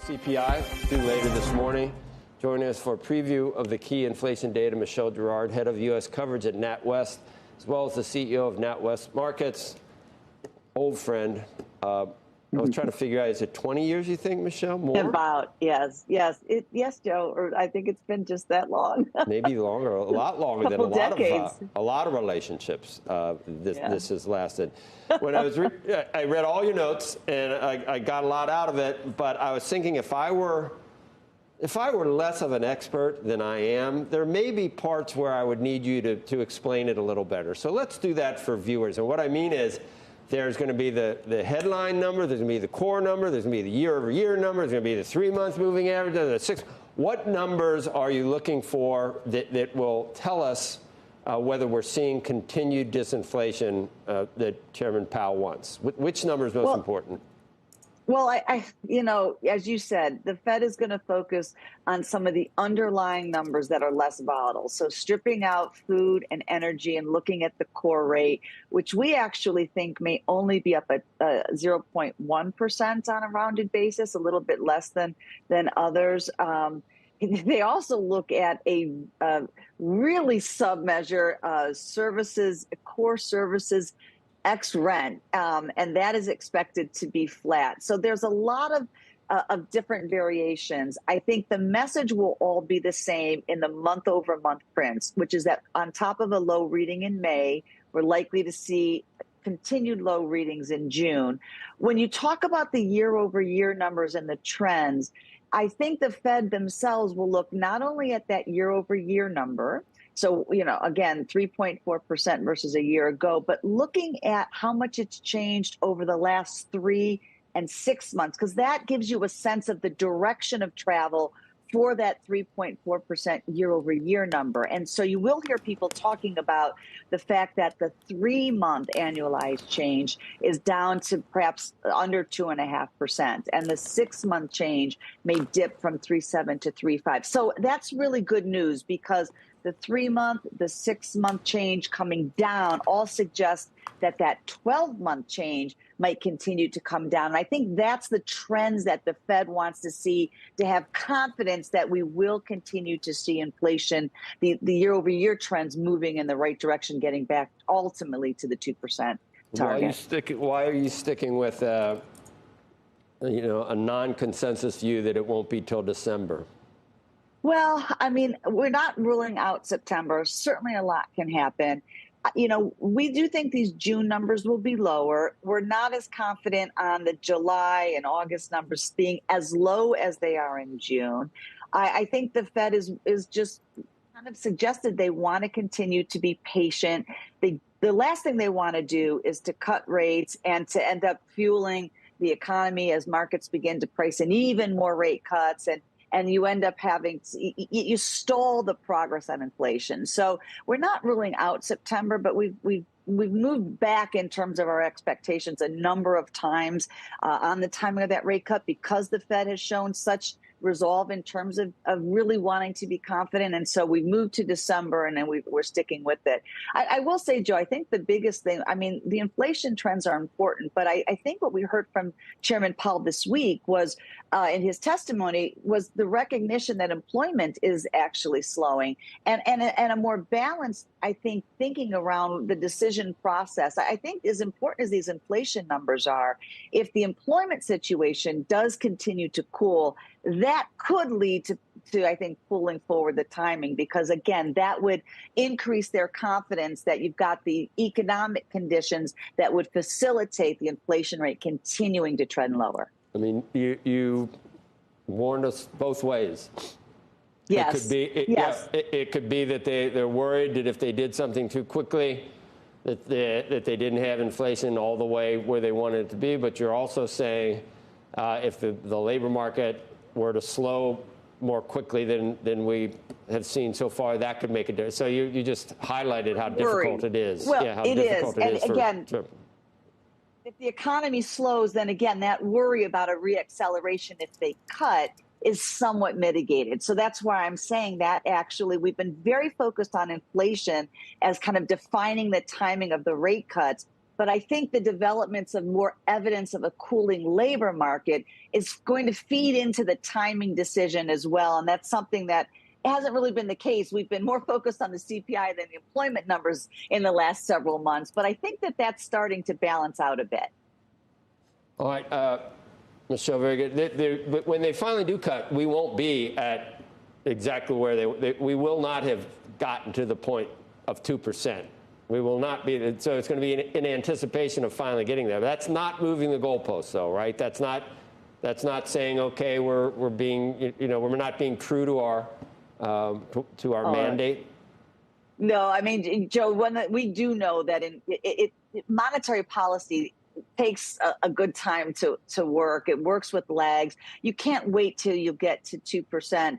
CPI due later this morning. Joining us for a preview of the key inflation data, Michelle Girard, head of U.S. coverage at NatWest, as well as the CEO of NatWest Markets. Old friend. I was trying to figure out, is it 20 years, you think, Michelle? More? About, yes. Yes, Joe, or I think it's been just that long. Maybe longer, a lot longer than a lot of relationships this has lasted. When I was I read all your notes, and I got a lot out of it, but I was thinking if I were less of an expert than I am, there may be parts where I would need you to explain it a little better. So let's do that for viewers. And what I mean is, there's going to be the headline number, there's going to be the core number, there's going to be the year-over-year number, there's going to be the 3-month moving average, the 6. What numbers are you looking for that will tell us whether we're seeing continued disinflation that Chairman Powell wants? Which number is most important? Well, I as you said, the Fed is going to focus on some of the underlying numbers that are less volatile. So stripping out food and energy and looking at the core rate, which we actually think may only be up at 0.1% on a rounded basis, a little bit less than others. They also look at a really sub-measure services, core services, ex-rent, and that is expected to be flat. So there's a lot of different variations. I think the message will all be the same in the month-over-month prints, which is that on top of a low reading in May, we're likely to see continued low readings in June. When you talk about the year-over-year numbers and the trends, I think the Fed themselves will look not only at that year-over-year number, so, again, 3.4% versus a year ago, but looking at how much it's changed over the last 3 and 6 months, because that gives you a sense of the direction of travel for that 3.4% year-over-year number. And so you will hear people talking about the fact that the 3-month annualized change is down to perhaps under 2.5%, and the 6-month change may dip from 3.7 to 3.5. So that's really good news, because the 3-month, the 6-month change coming down all suggest that 12-month change might continue to come down. And I think that's the trends that the Fed wants to see, to have confidence that we will continue to see inflation, the year-over-year trends moving in the right direction, getting back ultimately to the 2% target. Why are you sticking with a non-consensus view that it won't be till December? Well, I mean, we're not ruling out September. Certainly a lot can happen. We do think these June numbers will be lower. We're not as confident on the July and August numbers being as low as they are in June. I think the Fed is just kind of suggested they want to continue to be patient. The last thing they want to do is to cut rates and to end up fueling the economy as markets begin to price in even more rate cuts, and you end up you stall the progress on inflation. So we're not ruling out September, but we've moved back in terms of our expectations a number of times on the timing of that rate cut, because the Fed has shown such resolve in terms of really wanting to be confident. And so we moved to December, and then we're sticking with it. I will say, Joe, I think the biggest thing, I mean, the inflation trends are important, but I think what we heard from Chairman Powell this week was, in his testimony, was the recognition that employment is actually slowing, and a more balanced, I think, thinking around the decision process. I think as important as these inflation numbers are, if the employment situation does continue to cool, that could lead to, I think, pulling forward the timing, because, again, that would increase their confidence that you've got the economic conditions that would facilitate the inflation rate continuing to trend lower. I mean, you warned us both ways. Yes. It could be that they're worried that if they did something too quickly, that they didn't have inflation all the way where they wanted it to be. But you're also saying if the labor market were to slow more quickly than we have seen so far, that could make a difference. So you just highlighted how difficult it is. Well, it is. And again, if the economy slows, then again, that worry about a reacceleration if they cut is somewhat mitigated. So that's why I'm saying that actually we've been very focused on inflation as kind of defining the timing of the rate cuts. But I think the developments of more evidence of a cooling labor market is going to feed into the timing decision as well. And that's something that hasn't really been the case. We've been more focused on the CPI than the employment numbers in the last several months. But I think that that's starting to balance out a bit. All right, Michelle, very good. But when they finally do cut, we won't be at exactly where we will not have gotten to the point of 2%. We will not be. So it's going to be in anticipation of finally getting there. But that's not moving the goalposts, though, right? That's not saying, okay, we're being, we're not being true to our mandate. No, I mean, Joe, we do know that monetary policy takes a good time to work. It works with lags. You can't wait till you get to 2%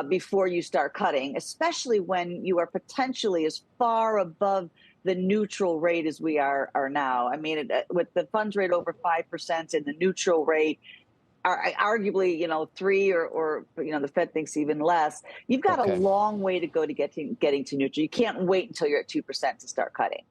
before you start cutting, especially when you are potentially as far above the neutral rate as we are now. I mean, with the funds rate over 5% and the neutral rate are arguably, 3 or the Fed thinks even less. You've got a long way to go to getting to neutral. You can't wait until you're at 2% to start cutting.